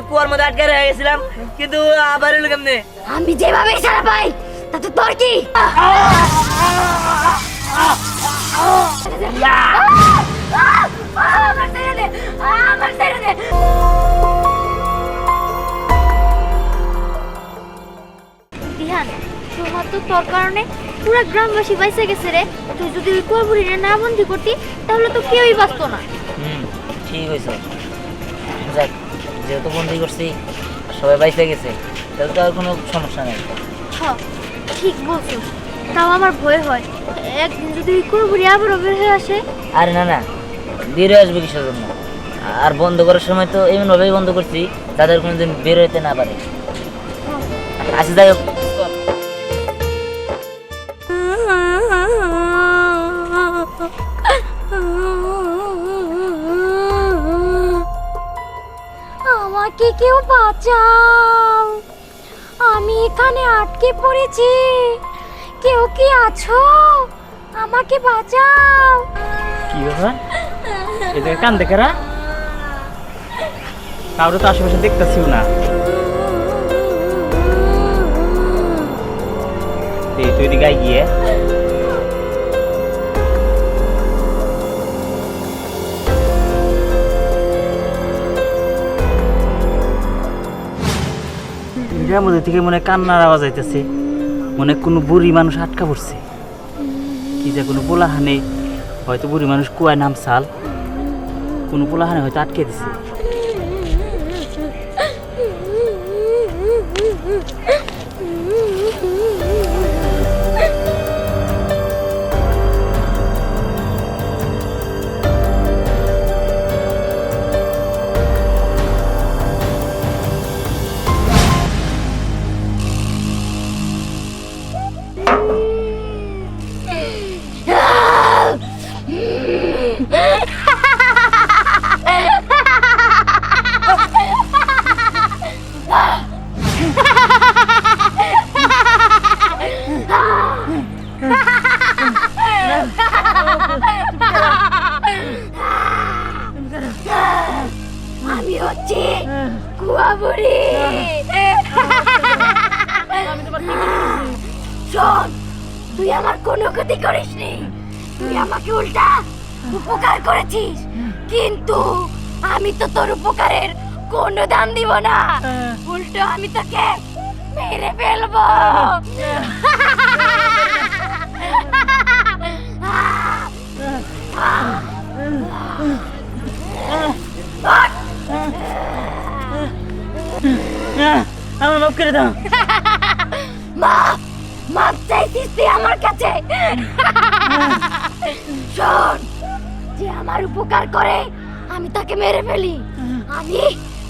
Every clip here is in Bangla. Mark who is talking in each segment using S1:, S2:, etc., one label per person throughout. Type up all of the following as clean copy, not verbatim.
S1: কুয়ার মধ্যে আটকে রয়ে গেছিলাম, কিন্তু আবার এলো কেমনে?
S2: আমি যেভাবে সারা পাই তাতে তোর কি? আমার ছেড়ে দে, আমার ছেড়ে দে।
S3: দিহান, তোমার তো তোর কারণে পুরো গ্রামবাসী বাইসে গেছে রে। তুই যদি ওই কুয়াবুড়িরে না বন্দি করতি তাহলে তো কেউই বাঁচতো না।
S1: ঠিক হয়েছে, যাক, যেহেতু বন্দি করছি সবাই বাইসে গেছে, তাহলে তো আর কোনো সমস্যা নেই।
S3: হ্যাঁ, ঠিক বলছো। তাও আমার ভয় হয়, একদিন যদি ওই কুয়াবুড়ি আবারও বের হয়ে আসে।
S1: আরে না না, বেরোয় আসবে কিসের জন্য? আর বন্ধ করার সময় তো এমনভাবেই বন্ধ করছি তাদের কোনোদিন বের হইতে না পারে। আচ্ছা, যাই হোক,
S2: আমাকে কেউ বাঁচাও, আমি এখানে আটকে পড়েছি। কেউ কি আছো? আমাকে বাঁচাও।
S4: কি ব্যাপার? এদের কান দেখেরা কারো তো আশেপাশে দেখতেছিও না। তুই এদিকে গিয়ে এটার মধ্যে থেকে মনে কান্নার আওয়াজ আইতেছে, মনে কোনো বুড়ি মানুষ আটকা পড়ছে। কি যে কোনো পোলাহানে, হয়তো বুড়ি মানুষ কুয়ায় নামছাল, কোনো পোলাহানে হয়তো আটকে দিছে।
S2: আমি হচ্ছি কুয়াবুড়ি। শোন, তুই আমার কোনো ক্ষতি করিসনি, তুই আমাকে উল্টা উপকার করেছিস, কিন্তু আমি তো তোর উপকারের কোনো দাম দিব না। উল্টো আমি তোকে মেরে ফেলবো।
S1: আমার মাফ করে দাও।
S2: মাপ চাইছিস তুই আমার কাছে? শোন, যে আমার উপকার করে আমি তাকে মেরে ফেলি, আমি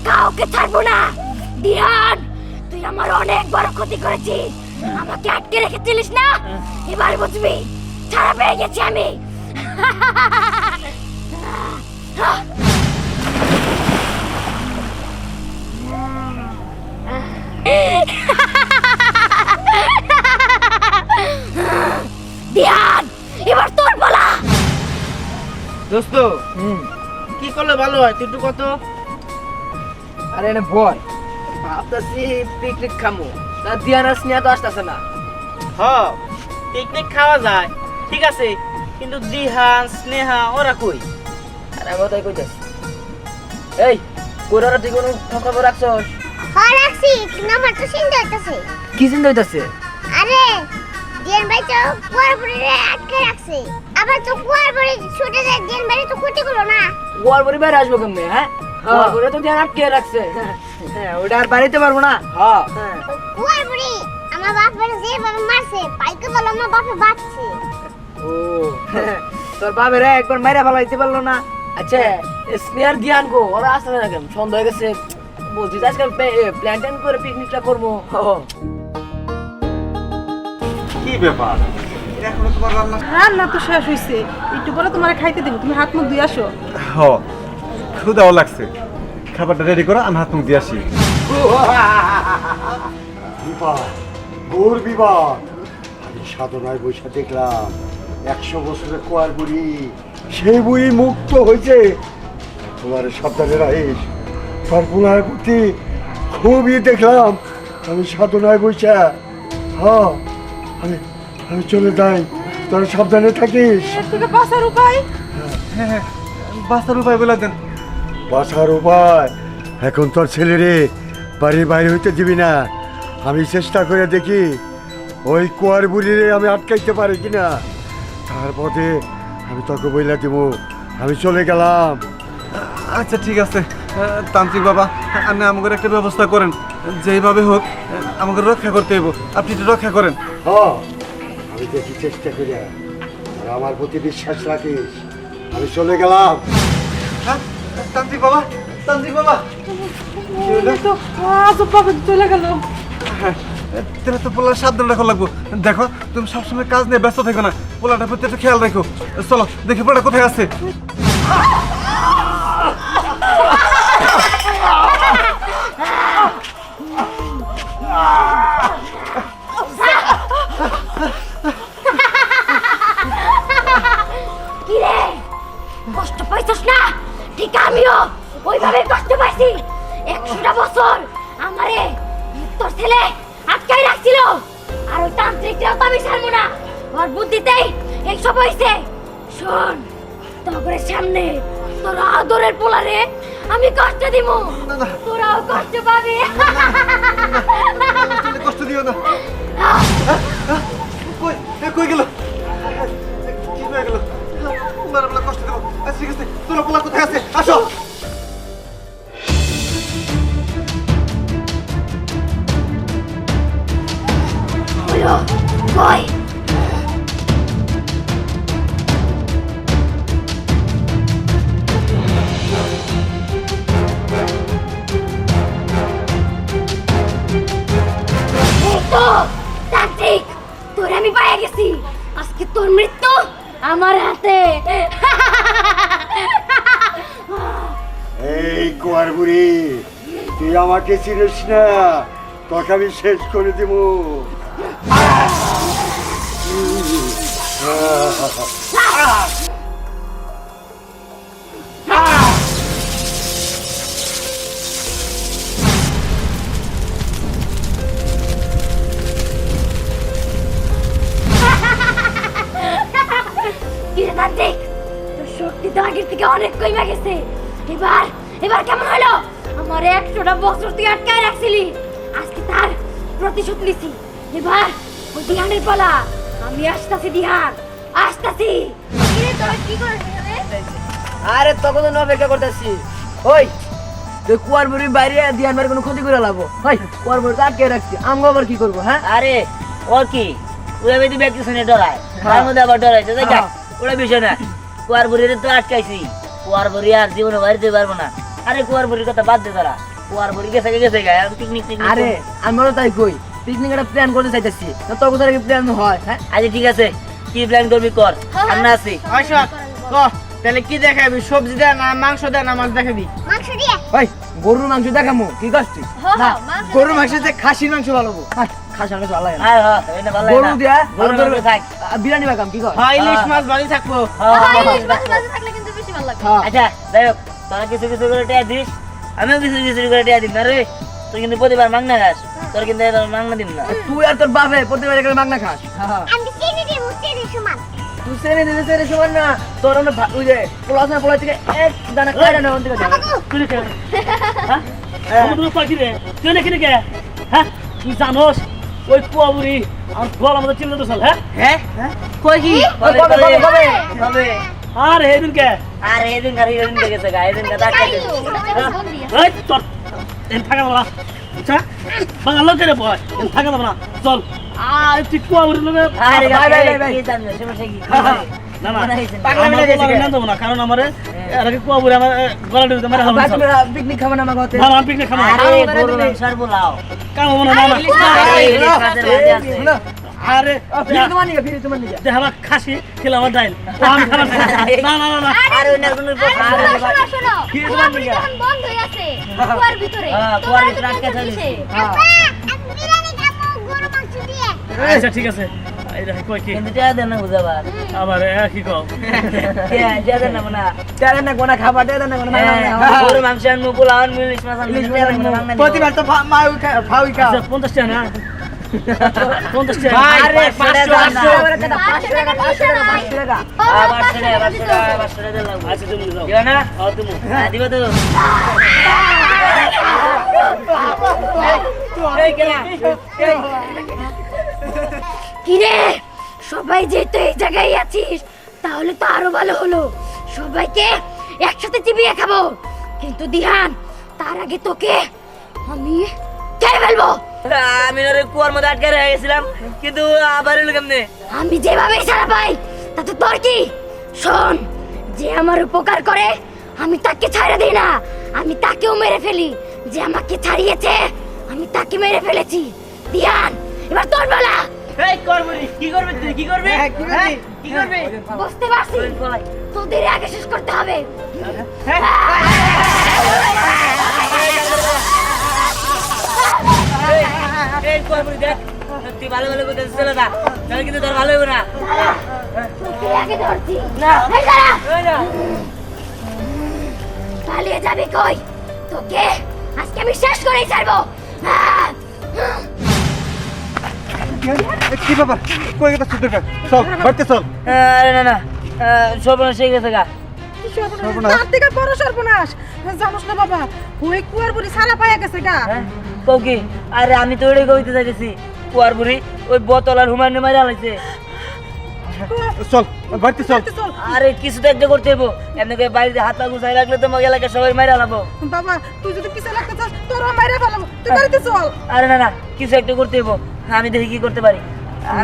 S2: কাউকে ছাড়বো না। দিহান, তুই আমার অনেক বড় ক্ষতি করেছিস, আমাকে আটকে রেখেছিলিস না, এবার বুঝবি ছাড়া পেয়ে গেছি আমি। দিহান, এবার তোর বলা।
S4: দোস্ত, কি করলে ভালো হয় তুই একটু কত?
S5: আরে এনে ভয় ভাবতেছি পিকনিক খামো, তা দিয়ানাস নিয়ে তো আসতেছে না।
S4: হ্যাঁ, পিকনিক খাওয়া যায়, ঠিক আছে, কিন্তু দিহান স্নেহা ওরা কই?
S5: আরে আমি তাই কইতেছি। এই কোরারা ঠিক কোনো খবর রাখছস?
S6: হ্যাঁ রাখছি, কিন্তু আমার তো চিন্তা হইতাছে।
S5: কি চিন্তা হইতাছে?
S6: আরে জেন ভাই তো কুয়ার বুড়িরে আটকে রাখছে, আবার তো কুয়ার বুড়ি ছুটে যায়, জেন ভাই তো ক্ষতি করলো না।
S5: গোয়াল বাড়ি বাইরে আসবো কেমনে? হ্যাঁ, গোয়াল বাড়ি তো দিয়ান আটকে রাখছে। হ্যাঁ, ওটা আর বাড়িতে পারবো না। হ্যাঁ,
S6: কুয়ার বুড়ি আমার বাপের যেভাবে মারছে, পাইকে বলো আমার বাপে বাঁচছে।
S5: ও তোর বাবেরা একবার মাইরা ফেলাইতে পারলো না। আচ্ছা, স্নেহার জ্ঞান গো, ওরা আসলে না কেন? সন্ধ্যা হয়ে গেছে, বলছি আজকে প্ল্যান ট্যান করে পিকনিকটা করবো।
S7: কি ব্যাপার, এখনো তোমার রান্না?
S8: রান্না তো শেষ হইছে, একটু পরে তোমার খাইতে দেবো, তুমি হাত মুখ দিয়ে আসো।
S7: হ, ক্ষুধাও লাগছে, খাবারটা রেডি করো, আমি হাত মুখ দিয়ে আসি।
S9: বিবাদ, ঘোর বিবাদ। আমি সাধনায় বৈশা দেখলাম 100 বছরের কুয়ার বুড়ি, সেই বুড়ি মুক্ত হয়েছে। তোমার সাবধানে রাখিস, তোর পোলার প্রতি খুবই দেখলাম আমি সাধনায় বইসা। হ্যাঁ আমি আমি চলে যাই, তোরা সাবধানে থাকিস।
S8: এর থেকে বাঁচার উপায়?
S7: হ্যাঁ হ্যাঁ, বাঁচার উপায় বলে দেন।
S9: বাঁচার উপায় এখন তোর ছেলেরে বাড়ির বাইরে হইতে দিবি না। আমি চেষ্টা করে দেখি ওই কুয়ার বুড়িরে আমি আটকাইতে পারি কিনা, তারপরে আমি তোকে বইলা দিব। আমি চলে গেলাম।
S7: আচ্ছা ঠিক আছে তান্ত্রিক বাবা, আপনি আমাকে একটা ব্যবস্থা করেন, যেইভাবে হোক আমাকে রক্ষা করতে হইব। আপনি একটু রক্ষা করেন।
S9: হ্যাঁ আমি দেখি চেষ্টা করি, আর আমার প্রতি বিশ্বাস রাখিস। আমি চলে গেলাম।
S7: হ্যাঁ তান্ত্রিক বাবা, তান্ত্রিক বাবা।
S8: এই তো আজবভাবে চলে গেল।
S7: হ্যাঁ, তাহলে তো পোলার সাবধান রাখা লাগবো। দেখো তুমি সবসময় কাজ নিয়ে ব্যস্ত থেকো না, পোলাটার প্রতি একটু খেয়াল রাখো। চলো দেখি পোলাটা কোথায় আছে।
S2: কি রে কষ্ট পাইছস না? ঠিক আমিও ওইভাবে কষ্ট পাইছি। 100টা বছর আমারে তোর ছেলে আটকাই রাখছিল, আর ওই তান্ত্রিকটাও তো আমি ছাড়বো না। ওর বুদ্ধিতেই এইসব হয়েছে। শোন, তোর সামনে তোর আদরের পোলারে আমি কষ্ট দিব, তোরাও কষ্ট পাবি।
S7: কষ্ট দিও না। কই কই গেল? কি হয়ে গেল? পোলার বলে কষ্ট দেবো। আচ্ছা ঠিক আছে, তোরা পোলা কোথায় আছে? আসো।
S2: বলো কই? তান্ত্রিক, তোর আমি পায়ে গেছি। আজকে তোর মৃত্যু আমার হাতে।
S9: এই কুয়ার বুড়ি, তুই আমাকে চিনিস না, তোকে আমি শেষ করে দিব।
S2: কি রে তান্ত্রিক, তোর শক্তি তো আগের থেকে অনেক কমে গেছে। এবার এবার কেমন হলো? আমার 100টা বছর তুই আটকায় রাখছিলি, আজকে তার প্রতিশোধ নিছি। এবার ওই দিহানের পালা। আমি আসতাছি দিহান, আসতাছি।
S3: কি রে তোরা কি করে
S5: আরে তখন তো অপেক্ষা করতেছি। ওই তুই কুয়ার বুড়ি বাইরে দিয়ান বাড়ি কোনো ক্ষতি করে লাভো? ভাই কুয়ার বুড়ি তো আটকে রাখছি, আমি আবার কি করবো? হ্যাঁ
S1: আরে ওর কি, ওরা বেদি ব্যক্তি শুনে ডরায়, তার মধ্যে আবার ডরাইছে। দেখ ওরা বিষয় না, কুয়ার বুড়িরে তো আটকাইছি। কুয়ার বুড়ি আর জীবনে বাড়িতে পারবো না। আরে কুয়ার বুড়ির কথা বাদ দে তোরা, কুয়ার বুড়ি গেছে গেছে গায়ে পিকনিক টিকনিক।
S5: আরে আমারও তাই কই, পিকনিক একটা প্ল্যান করতে চাইতেছি। তোর কোথায় কি প্ল্যান হয়? হ্যাঁ
S1: আচ্ছা ঠিক আছে, কি প্ল্যান করবি কর, আমরা আছি।
S5: তাহলে কি দেখাবি? সবজি দেয় না, মাংস দেয় না, মাছ দেখাবি?
S6: মাংস দিয়ে
S5: ভাই গরুর মাংস দেখামু, কি করছিস?
S3: হ্যাঁ, মাংস
S5: গরুর মাংস দিয়ে খাসির মাংস ভালো হবো। খাসির মাংস ভালো লাগে না।
S1: হ্যাঁ হ্যাঁ, এটা ভালো লাগে
S5: গরু
S1: না।
S5: দিয়া
S1: গরুর মাংস থাক।
S5: বিরিয়ানি বাগাম, কি কর?
S7: ইলিশ মাছ বাড়ি থাকবো।
S3: ইলিশ মাছ ভাজি থাকলে কিন্তু বেশি ভালো লাগবে।
S1: আচ্ছা যাই হোক, তোরা কিছু কিছু করে টিয়া দিস, আমিও কিছু কিছু করে টিয়া দিন না রে। তুই কিন্তু প্রতিবার মাংনা খাস, তোর কিন্তু এবার মাংনা দিব না।
S5: তুই আর তোর বাপে প্রতিবার এখানে মাগনা খাস।
S6: আমি চিনি দিব, চিনি সমান।
S5: তুই সেরে দিলে সেরে সমান না, তোর আমরা ওই যে পোলা আছে না, পোলা থেকে এক দানা খাই না ওখান থেকে যাবে।
S4: তুই জানোস ওই কুয়া বুড়ি আমার গলা মতো চিল্লা তো হ্যাঁ
S5: হ্যাঁ কই কি?
S1: কবে,
S5: কবে কবে কবে?
S1: কবে?
S4: আর এদিন কে
S1: আর এদিন কারি এদিন গেছে গা, এদিন কাটা খাইতে।
S4: এই তোর এন থাকা যাবে না আচ্ছা বাঙাল লোকের বয় এন থাকা যাবে না চল আর তুই কুয়া বুড়ির লোকে
S1: আরে
S5: ভাই, ভাই, ভাই, ভাই।
S1: কি জানবে সমস্যা কি?
S4: না না
S1: মনে হয়েছে না।
S5: পাগলা
S4: আমার
S5: মিলে গেছে
S4: গলা
S5: কে?
S4: না দেবো না, কারণ আমার এর আগে কুয়া বুড়ি আমার গলা ঢুকতে মারা হবে
S5: পিকনিক খাবো না আমার ঘরে।
S4: না আমি পিকনিক খাবো না।
S1: আরে গরু মাংস আর পোলাও।
S4: কাম হবে না না
S1: আরে ইলিশ মাছের ভাজি আছে।
S5: শুনো,
S4: আরে
S5: ফিরে তোমার নিকে, ফিরে তোমার নিকে।
S4: দেখা খাসি খেলে আমার ডাইল ও আমি খাবার না না না না
S1: আরে ওনার কোনো কথা
S3: আরে
S1: আরে
S3: শোনো শোনো,
S5: কি
S3: কুয়ার
S5: তোমার
S3: ভিতরে
S5: নিগা?
S3: এখন বন্ধ হয়ে আছে কুয়ার ভিতরে।
S1: হ্যাঁ, কুয়ার ভিতরে আটকে
S3: তোমার
S1: থাকলে।
S3: কিসে?
S5: হ্যাঁ।
S6: আমি বিরিয়ানি খাবো গরু মাংস দিয়ে।
S4: আচ্ছা ঠিক আছে এটা কই কি
S1: কিন্তু টাকা দেন না বুঝাবার
S4: আবার কি কও
S1: টাকা দেন না না
S5: তাহলে না কোনা খাবার দেয় না কোনা
S1: গরু মাংস আনবো পোলাও আনবো ইলিশ মাছ আনবো
S5: প্রতিবার তো ফাউই খা
S4: 50 টাকা না 50 টাকা
S5: আরে 500
S1: আবার
S5: 500 টাকা 500 টাকা
S4: আচ্ছা তুমি যাও
S1: দিবা না
S4: তুমি
S1: দিবা তো
S2: কিরে সবাই যেহেতু এই জায়গায় আছিস তাহলে তো আরো ভালো হলো সবাইকে একসাথে চিবিয়ে খাবো কিন্তু দিহান তার আগে তোকে আমি খেয়ে ফেলবো
S1: আমি ওরে কুয়ার মধ্যে আটকে রয়ে গেছিলাম কিন্তু আবার এলো কেমনে
S2: আমি যেভাবে ছাড়া পাই তাতে তোর কি শোন যে আমার উপকার করে আমি তাকে ছাড়া দিই না আমি তাকেও মেরে ফেলি যে আমাকে ছাড়িয়েছে আমি তাকে মেরে ফেলেছি দিহান এবার তোর বেলা
S1: এই করবি কি করবি তুই কি করবি কি করবি
S2: বুঝতে পারছি তোদের আগে শেষ করতে হবে
S1: এই করবি দেখ তুই ভালো ভালো কথা চলে যা তাহলে কিন্তু তোর ভালো হবে না
S2: তোকে আগে ধরছি
S1: না
S2: এই দাঁড়া
S1: এই না
S2: পালিয়ে যাবি কই তোকে আজকে আমি শেষ করেই ছাড়বো
S7: কি ব্যাপার কই গেছিস তুই চল বাড়িতে চল
S1: আরে না না সর্বনাশ হয়ে গেছে গা
S7: সর্বনাশ।
S8: তার থেকে বড় সর্বনাশ জানোস না বাবা ওই কুয়ার বুড়ি সারা পায়া গেছে গা
S1: কও কি আরে আমি তো ওটাই কইতে চাইতেছি কুয়ার বুড়ি ওই বোতল আর হুমায়ুন মাইরা আলাইছে
S7: চল বাড়িতে চল
S8: চল
S1: আরে কিছু তো একটা করতে হইব এমনি করে বাড়িতে হাত পা গুছাই রাখলে তো আমাকে এলাকায় সবাই মাইরা লাবো
S8: বাবা তুই যদি পিছে লাগতে চাস তোর মাইরা ফেলাবো তুই বাড়িতে চল
S1: আরে না না কিছু একটা করতে হইব আমি দেখি কি করতে পারি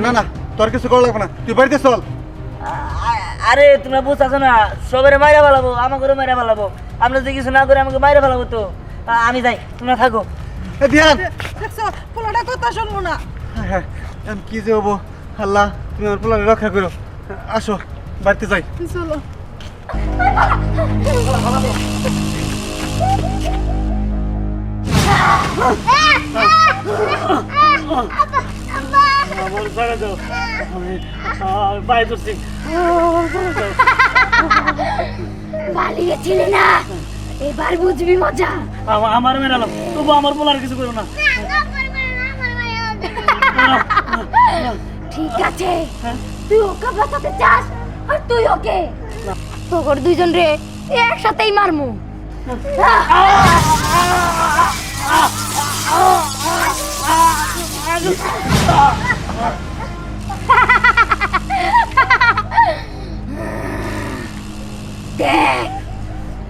S7: না না তোর কিছু করা লাগবে না তুই বাড়িতে চল
S1: আরে তোমরা বুঝতেছো না সবাই মাইরা ফেলাবো আমাকে মাইরা ফেলাবো আমরা যদি কিছু না করে আমাকে মাইরা ফেলাবো তো আমি যাই তোমরা থাকো
S7: এ ধ্যান
S8: দেখছো পোলাটা কথা শুনবো না
S7: হ্যাঁ আমি কি যে হবো আল্লাহ তুমি আমার পোলারে রক্ষা করো আসো বাড়িতে যাই
S8: চলো
S4: আমার ছেড়ে দাও আমি পায়ে ধরছি
S2: পালিয়েছিলি না এবার বুঝবি মজা
S4: আমার মেরালো তবু আমার বলার কিছু করো না
S2: ঠিক আছে তুই ওকে বাঁচাতে চাস আর তুই ওকে তোর দুইজন রে একসাথেই মারমু দেখ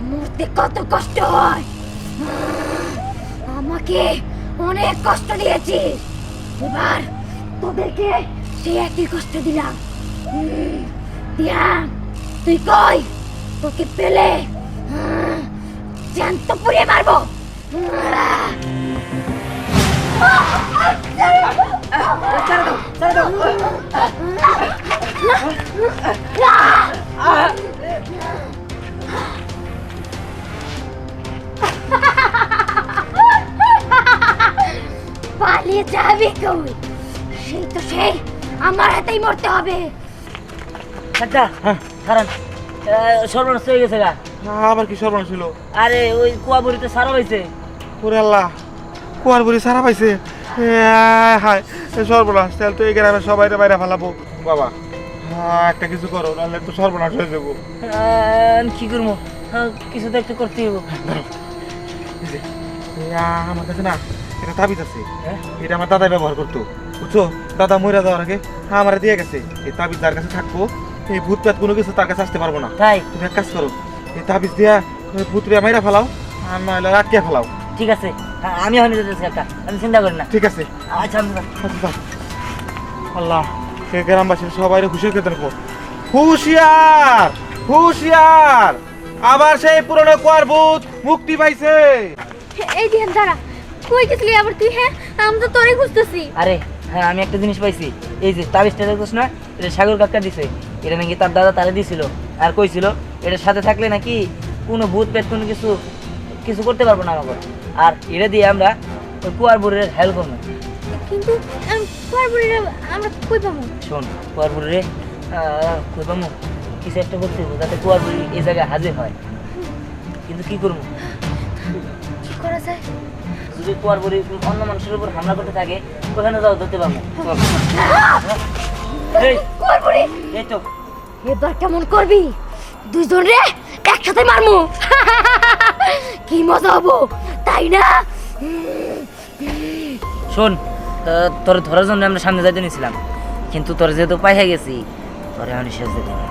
S2: মরতে কত কষ্ট হয় আমাকে অনেক কষ্ট দিয়েছিস এবার তোদেরকে সেই একই কষ্ট দিলাম দিয়াম তুই কই তোকে পেলে জ্যান্ত পুড়িয়ে মারবো পালিয়ে যাবি কই সেই তো সেই আমার হাতেই মরতে হবে
S1: আচ্ছা কারণ সর্বনাশ হয়ে গেছে গা
S7: আবার কি সর্বনাশ ছিল
S1: আরে ওই কুয়া বুড়িতে সারা হয়েছে
S7: ওরে আল্লাহ কুয়ার বুড়ি সারা পাইছে হায় সর্বনাশ তাহলে তো এই গ্রামে সবাই বাইরে ফেলাবো বাবা একটা কিছু করো নাহলে তো সর্বনাশ হয়ে যাবো
S1: কি করবো কিছু তো একটা করতে হইব
S7: আমার কাছে না এটা তাবিজ আছে এটা আমার দাদাই ব্যবহার করতো বুঝছো দাদা মরে যাওয়ার আগে আমার দিয়ে গেছে এই তাবিজ যার কাছে থাকবো এই ভূত প্রেত কোনো কিছু তার কাছে আসতে পারবো না
S1: তাই
S7: তুমি এক কাজ করো এই তাবিজ দিয়া ভূত রে মাইরা ফেলাও আর নইলে আটকে ফেলাও
S1: ঠিক আছে আমি হয়নি যেতেছি একটা আমি চিন্তা করি না
S7: ঠিক আছে
S1: আচ্ছা আমি
S7: আল্লাহ সে গ্রামবাসীর সবাই হুঁশিয়ার করে দেবো হুঁশিয়ার হুঁশিয়ার আবার সেই পুরনো কুয়ার ভূত মুক্তি পাইছে
S3: এই দিহান দাঁড়া কই গেছিলি আবার তুই হ্যাঁ আমি তো তোরই খুঁজতেছি
S1: আরে হ্যাঁ আমি একটা জিনিস পাইছি এই যে তাবিজটা দেখছিস না এটা সাগর কাকা দিছে এটা নাকি তার দাদা তারে দিছিল আর কইছিল এটার সাথে থাকলে নাকি কোনো ভূত পেট কোনো কিছু কিছু করতে পারবো না আমাকে আর এটা দিয়ে আমরা ওই কুয়ার বুড়ির হেল্প করবো
S3: কিন্তু কুয়ার বুড়িরা আমরা কই পাবো?
S1: শোন কুয়ার বুড়ি রে কই পামু কিছু একটা করতে হবে যাতে কুয়ার বুড়ি এই জায়গায় হাজির হয়, কিন্তু কি করবো?
S3: কি করা যায়?
S1: যদি কুয়ার বুড়ি অন্য মানুষের উপর হামলা করতে থাকে ওখানে যাও ধরতে পারবো। চল। এই,
S2: কুয়ার বুড়ি
S1: এই তো
S2: এবার কেমন করবি? দুইজন রে একসাথে মারমু। কি মজা হবো তাই না?
S1: শোন, তোর ধরার জন্য আমরা সামনে যাইতে নিয়েছিলাম, কিন্তু তোর যেহেতু পাইয়া গেছি তোরে আমি শেষ যেতে না।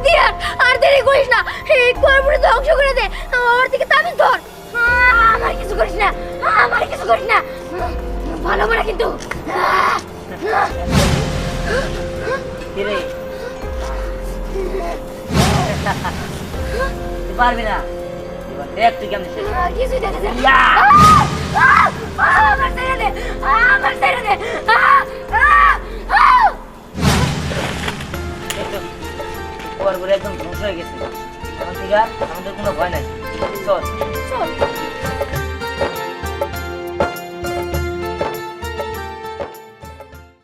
S2: দিয়ান আর দেরি করিস না, এই কুয়ার বুড়ি ধ্বংস করে দে, আমার দিকে তাবিজ ধর। আমার কিছু করিস না, আমার কিছু করিস না, ভালো হবে না কিন্তু।
S1: কি রে? তুই পারবি না, এবার দেখ তুই কেমন শেষ।
S2: কিছুই দেখা যায় না।
S1: ইয়া!